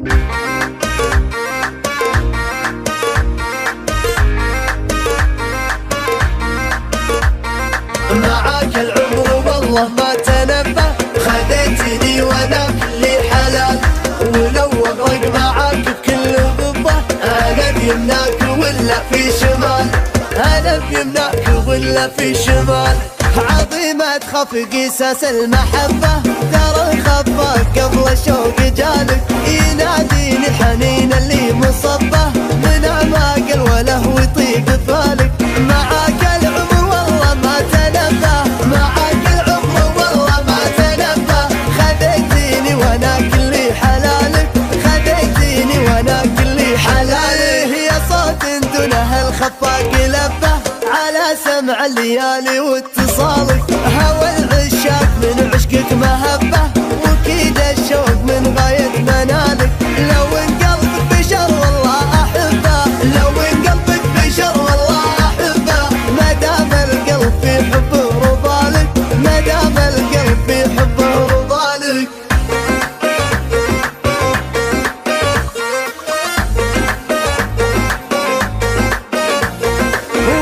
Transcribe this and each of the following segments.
معاك العمر والله ما تنبه، خذيتني وانا كلي حلال، ولو اغرق معاك بكل غبه، انا بيمناك ولا في شمال، انا بيمناك ولا في شمال. عظيمة تخاف قساس المحبة، ترى الخفاك قبل الشوق جالك، يناديني الحنين اللي مصبه، من اعماق الوله ويطيب ببالك. معاك العمر والله ما تنبه، معاك العمر والله ما تنبه، خذيتيني وانا كلي حلالك، خذيتيني وانا كلي حلالك. يا صوت دونه الخفاق لبه، على سمع الليالي واتصالك، هوى العشاق من عشقك مهبه، وكيد الشوق من غاية منالك. لو ان قلبك بشر والله احبه، لو ان قلبك بشر والله احبه، ما دام القلب في حبه رضالك، ما دام القلب في حبه رضالك.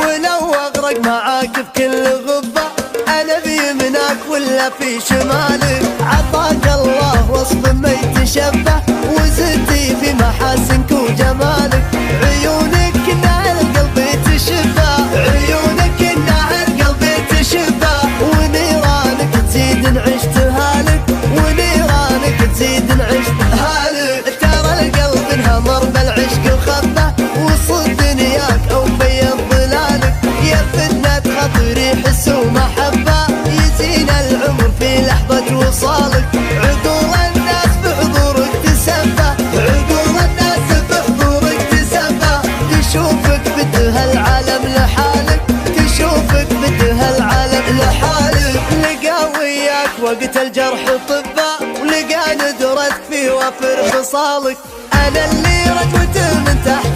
ولو اغرق معاك بكل غبه، انا بيمناك ولا في شمالك. عطاك الله وصف ما يتشبه، وزدتي في محاسنك وجمالك. عيونك كنا القلب تشبه، عيونك كنا القلب تشبه، ونيرانك تزيد عشت هالك، ونيرانك تزيد عشت هالك. ترى القلب انهمر بالعشق وخبه، وسط دنياك او بيض ظلالك. يا فتنة خاطري حس ومحبه، يزين العمر في لحظة وصالك. عقول الناس بحضورك تسبه، عقول الناس بحضورك تسبه، تشوفك بدها العالم لحالك، تشوفك بدها العالم لحالك. لقى وياك وقت الجرح طبه، ولقى ندرتك في وفر خصالك. انا اللي رجوته من تحت